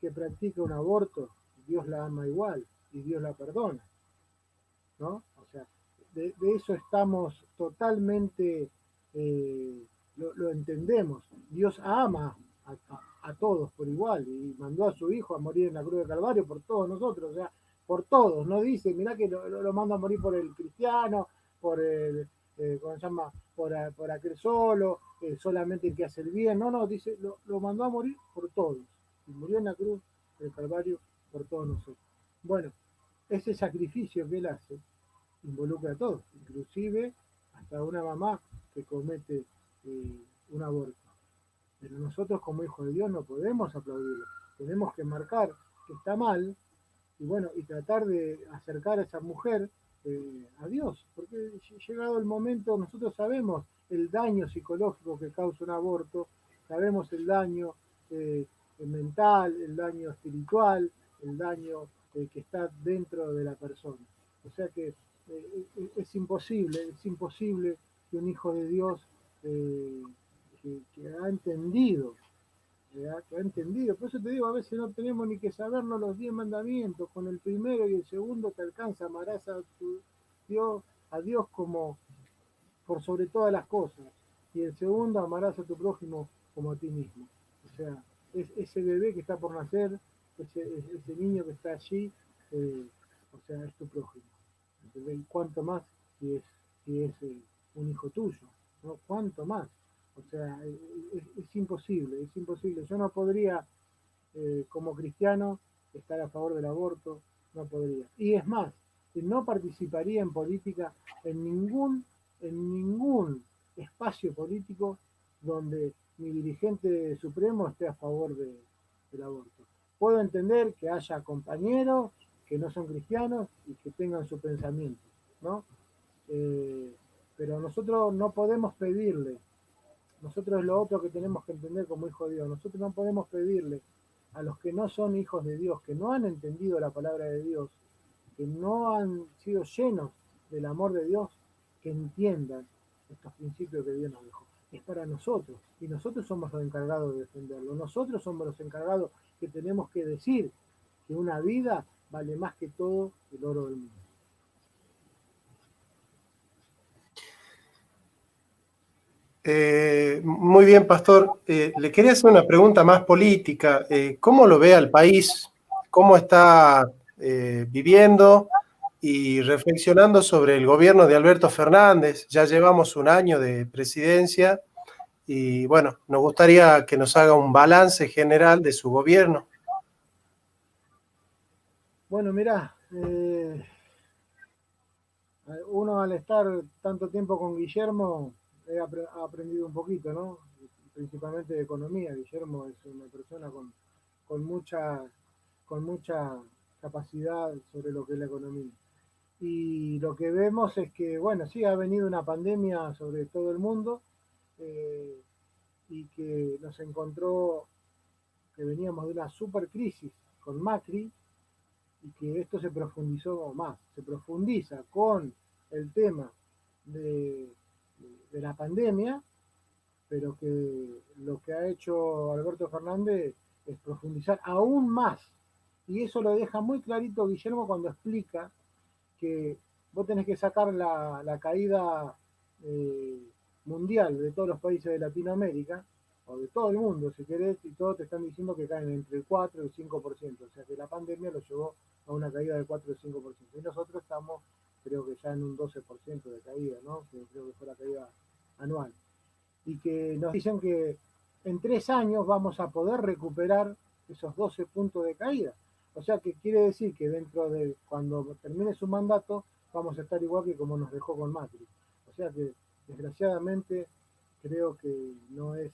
que practica un aborto, Dios la ama igual y Dios la perdona, ¿no? O sea, de eso estamos totalmente, lo entendemos. Dios ama a todos por igual y mandó a su Hijo a morir en la cruz de Calvario por todos nosotros, o sea, por todos. No dice, mirá que lo manda a morir por el cristiano, por el, ¿cómo se llama? Por aquel solo, solamente el que hace el bien. No, no, dice, lo mandó a morir por todos. Y murió en la cruz del Calvario por todos nosotros. Bueno, ese sacrificio que él hace involucra a todos, inclusive hasta una mamá que comete un aborto. Pero nosotros como hijos de Dios no podemos aplaudirlo. Tenemos que marcar que está mal y bueno, y tratar de acercar a esa mujer a Dios, porque llegado el momento nosotros sabemos el daño psicológico que causa un aborto, sabemos el daño eh, mental, el daño espiritual, el daño que está dentro de la persona. O sea que es imposible que un hijo de Dios eh, que ha entendido que ha entendido. Por eso te digo, a veces no tenemos ni que sabernos los 10 mandamientos. Con el primero y el segundo te alcanza, amarás Dios, a Dios como por sobre todas las cosas. Y el segundo, amarás a tu prójimo como a ti mismo. O sea, ese bebé que está por nacer, ese niño que está allí, o sea, es tu prójimo. ¿Entendés? Y cuánto más si es un hijo tuyo, ¿no? Cuánto más. O sea, es imposible, es imposible. Yo no podría, como cristiano, estar a favor del aborto, no podría. Y es más, no participaría en política en ningún espacio político donde mi dirigente supremo esté a favor del aborto. Puedo entender que haya compañeros que no son cristianos y que tengan su pensamiento, ¿no? Eh, pero nosotros no podemos pedirle, nosotros es lo otro que tenemos que entender como hijos de Dios, nosotros no podemos pedirle a los que no son hijos de Dios, que no han entendido la palabra de Dios, que no han sido llenos del amor de Dios, que entiendan estos principios que Dios nos dejó. Es para nosotros, y nosotros somos los encargados de defenderlo. Nosotros somos los encargados que tenemos que decir que una vida vale más que todo el oro del mundo. Muy bien, Pastor. Le quería hacer una pregunta más política. ¿Cómo lo ve al país? ¿Cómo está viviendo y reflexionando sobre el gobierno de Alberto Fernández? Ya llevamos un año de presidencia y bueno, nos gustaría que nos haga un balance general de su gobierno. Bueno, mirá, uno al estar tanto tiempo con Guillermo ha aprendido un poquito, ¿no? Principalmente de economía. Guillermo es una persona con con mucha capacidad sobre lo que es la economía. Y lo que vemos es que, bueno, sí, ha venido una pandemia sobre todo el mundo eh, y que nos encontró que veníamos de una super crisis con Macri y que esto se profundizó más, se profundiza con el tema de, de la pandemia, pero que lo que ha hecho Alberto Fernández es profundizar aún más. Y eso lo deja muy clarito Guillermo cuando explica que vos tenés que sacar la caída eh, mundial de todos los países de Latinoamérica, o de todo el mundo, si querés, y todos te están diciendo que caen entre el 4 y el 5%. O sea que la pandemia lo llevó a una caída del 4 o 5%. Y nosotros estamos, creo que ya en un 12% de caída, ¿no? Que creo que fue la caída anual. Y que nos dicen que en 3 años vamos a poder recuperar esos 12 puntos de caída. O sea que quiere decir que dentro de cuando termine su mandato vamos a estar igual que como nos dejó con Macri. O sea que desgraciadamente creo que no es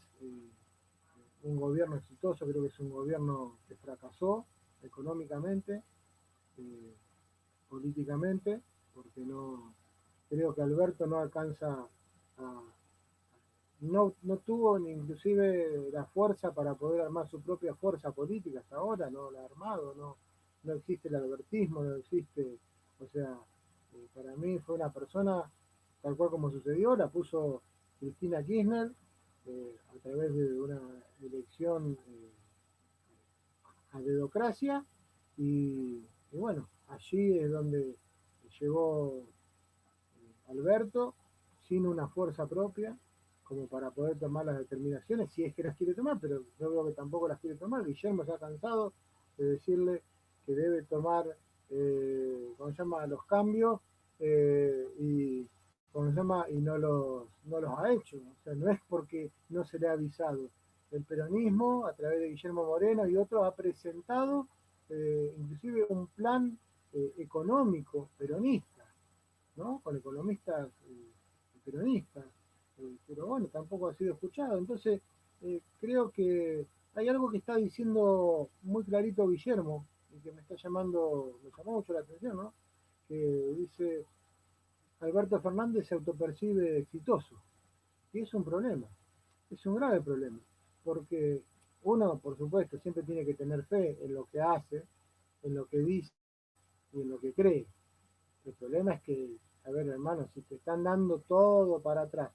un gobierno exitoso, creo que es un gobierno que fracasó económicamente, eh, políticamente, porque no creo que Alberto no alcanza a, no tuvo ni inclusive la fuerza para poder armar su propia fuerza política hasta ahora, no la ha armado, no existe el albertismo, no existe, o sea, para mí fue una persona, tal cual como sucedió, la puso Cristina Kirchner a través de una elección a dedocracia y bueno, allí es donde llegó Alberto sin una fuerza propia como para poder tomar las determinaciones, si es que las quiere tomar, pero yo veo que tampoco las quiere tomar. Guillermo se ha cansado de decirle que debe tomar, ¿cómo se llama?, los cambios y, ¿cómo se llama?, y no los ha hecho. O sea, no es porque no se le ha avisado. El peronismo, a través de Guillermo Moreno y otros, ha presentado inclusive un plan económico peronista, ¿no? Con economistas peronistas, pero bueno, tampoco ha sido escuchado. Entonces, creo que hay algo que está diciendo muy clarito Guillermo, y que me llamó mucho la atención, ¿no? Que dice, Alberto Fernández se autopercibe exitoso. Y es un problema, es un grave problema, porque uno, por supuesto, siempre tiene que tener fe en lo que hace, en lo que dice y en lo que cree. El problema es que, a ver, hermano, si te están dando todo para atrás,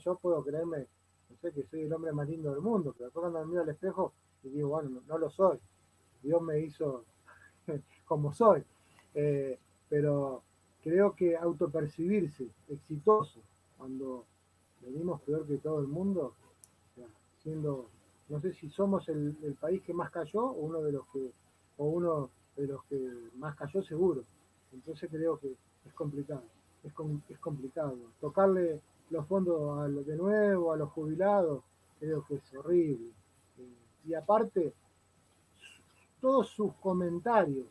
yo puedo creerme, no sé, que soy el hombre más lindo del mundo, pero después cuando me miro al espejo y digo, bueno, no lo soy. Dios me hizo como soy. Eh, pero creo que autopercibirse exitoso cuando venimos peor que todo el mundo, o sea, siendo, no sé si somos el país que más cayó o uno de los que más cayó seguro. Entonces creo que es complicado, es complicado. Tocarle los fondos de nuevo a los jubilados, creo que es horrible. Y aparte, todos sus comentarios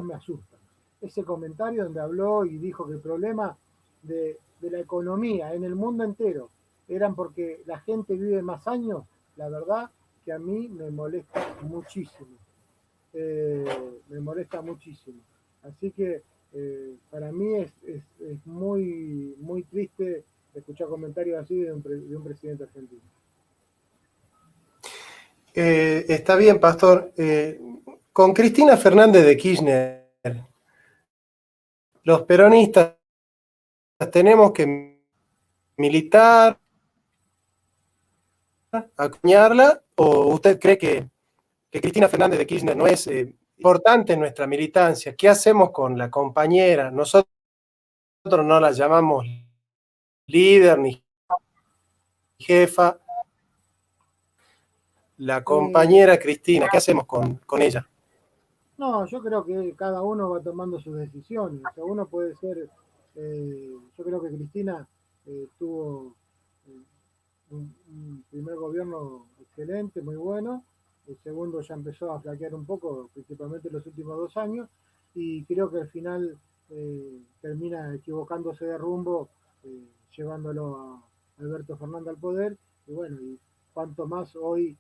me asustan. Ese comentario donde habló y dijo que el problema de la economía en el mundo entero eran porque la gente vive más años, la verdad que a mí me molesta muchísimo. Me molesta muchísimo. Así que para mí es muy, muy triste escuchar comentarios así de un presidente argentino. Está bien, Pastor. Con Cristina Fernández de Kirchner, los peronistas tenemos que militar, acuñarla, o usted cree que Cristina Fernández de Kirchner no es importante en nuestra militancia? ¿Qué hacemos con la compañera? Nosotros no la llamamos líder ni jefa. La Eh, compañera Cristina, ¿qué hacemos con ella? No, yo creo que cada uno va tomando sus decisiones. O sea, uno puede ser, yo creo que Cristina tuvo un primer gobierno excelente, muy bueno. El segundo ya empezó a flaquear un poco, principalmente en los últimos 2 años, y creo que al final termina equivocándose de rumbo, llevándolo a Alberto Fernández al poder. Y bueno, y cuanto más hoy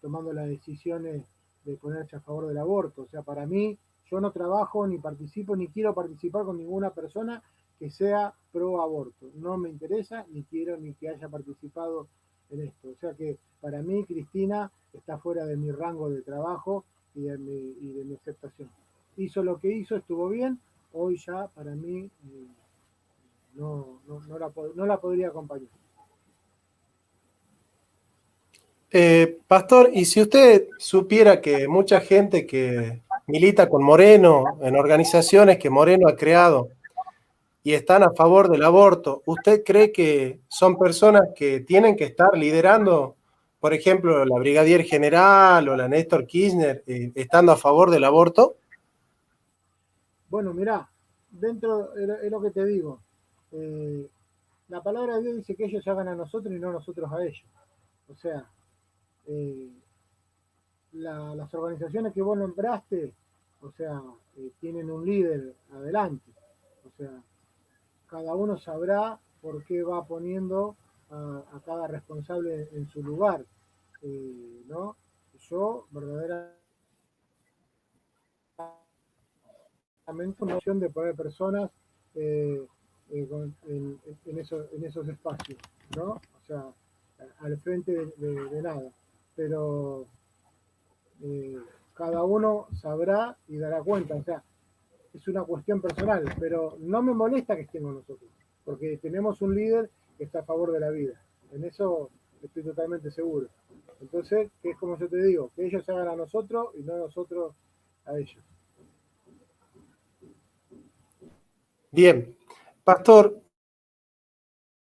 tomando las decisiones de ponerse a favor del aborto. O sea, para mí, yo no trabajo ni participo ni quiero participar con ninguna persona que sea pro aborto. No me interesa ni quiero ni que haya participado en esto. O sea que para mí Cristina está fuera de mi rango de trabajo y de mi aceptación. Hizo lo que hizo, estuvo bien. Hoy ya para mí no la podría acompañar. Pastor, y si usted supiera que mucha gente que milita con Moreno en organizaciones que Moreno ha creado y están a favor del aborto, ¿usted cree que son personas que tienen que estar liderando, por ejemplo, la Brigadier General o la Néstor Kirchner, estando a favor del aborto? Bueno, mirá, dentro es lo que te digo. Eh, la palabra de Dios dice que ellos se hagan a nosotros y no nosotros a ellos. O sea, eh, las organizaciones que vos nombraste, o sea, tienen un líder adelante. O sea, cada uno sabrá por qué va poniendo a cada responsable en su lugar. ¿No? Yo verdaderamente una opción de poner personas eh, en esos espacios, ¿no? O sea, al frente de nada. Pero cada uno sabrá y dará cuenta. O sea, es una cuestión personal, pero no me molesta que estén con nosotros, porque tenemos un líder que está a favor de la vida. En eso estoy totalmente seguro. Entonces, que es como yo te digo, que ellos se hagan a nosotros y no nosotros a ellos. Bien. Pastor,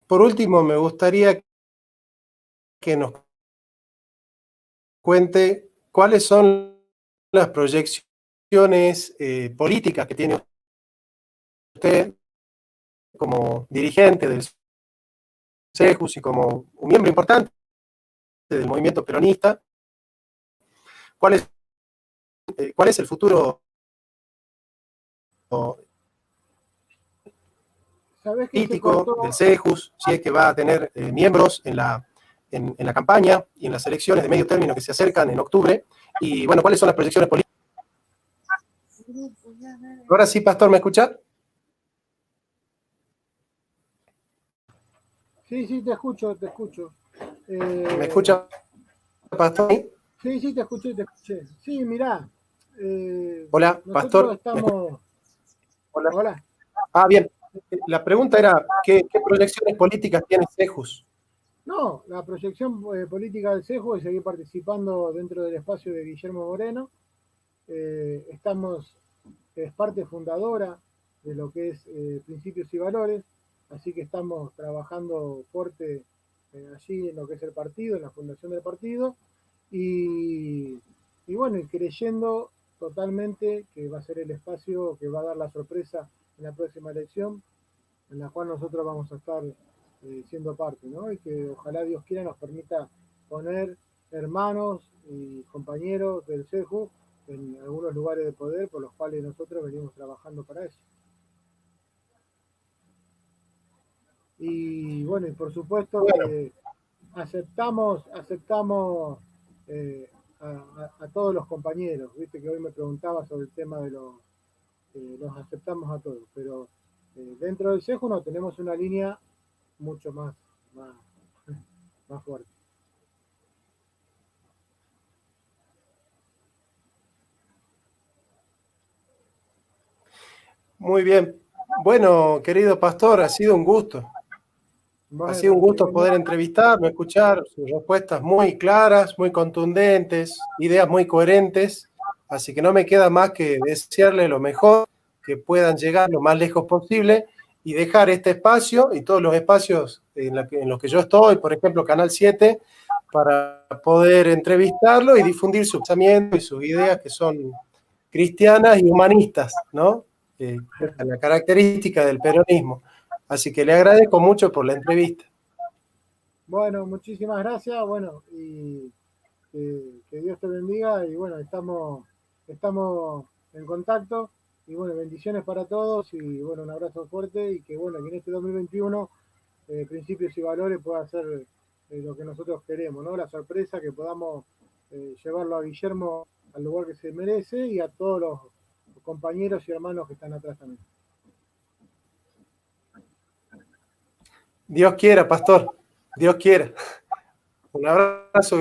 por último, me gustaría que nos cuente cuáles son las proyecciones políticas que tiene usted como dirigente del CEJUS y como un miembro importante del movimiento peronista. ¿Cuál es, cuál es el futuro ¿Sabés que se político del cortó? CEJUS? Si es que va a tener miembros en la en la campaña y en las elecciones de medio término que se acercan en octubre. Y bueno, ¿cuáles son las proyecciones políticas? Ahora sí, Pastor, ¿me escucha? Sí, sí, te escucho, te escucho. ¿Me escucha, Pastor? Sí, te escuché, te escuché. Sí, mirá, Hola, nosotros Pastor. estamos... Hola. Hola. Ah, bien. La pregunta era, ¿qué proyecciones políticas tiene CEJUS? No, la proyección política del CEJU es seguir participando dentro del espacio de Guillermo Moreno. Es parte fundadora de lo que es Principios y Valores, así que estamos trabajando fuerte allí en lo que es el partido, en la fundación del partido, y, y bueno, y creyendo totalmente que va a ser el espacio que va a dar la sorpresa en la próxima elección, en la cual nosotros vamos a estar siendo parte, ¿no? Y que ojalá Dios quiera nos permita poner hermanos y compañeros del CEJU en algunos lugares de poder por los cuales nosotros venimos trabajando para eso. Y bueno, y por supuesto que aceptamos a todos los compañeros, viste que hoy me preguntaba sobre el tema de los aceptamos a todos, pero dentro del CEJU no tenemos una línea mucho más, más fuerte. Muy bien. Bueno, querido Pastor, ha sido un gusto. Ha sido un Bueno, gusto poder entrevistarlo, escuchar sus respuestas muy claras, muy contundentes, ideas muy coherentes. Así que no me queda más que desearle lo mejor, que puedan llegar lo más lejos posible y dejar este espacio y todos los espacios en los que yo estoy, por ejemplo, Canal 7, para poder entrevistarlo y difundir su pensamiento y sus ideas que son cristianas y humanistas, ¿no? La característica del peronismo. Así que le agradezco mucho por la entrevista. bueno, muchísimas gracias, bueno, y que Dios te bendiga y bueno, estamos en contacto y bueno, bendiciones para todos y bueno, un abrazo fuerte y que bueno, que en este 2021 Principios y Valores pueda ser lo que nosotros queremos, ¿no? La sorpresa que podamos llevarlo a Guillermo al lugar que se merece y a todos los compañeros y hermanos que están atrás también. Dios quiera, pastor. Dios quiera. Un abrazo.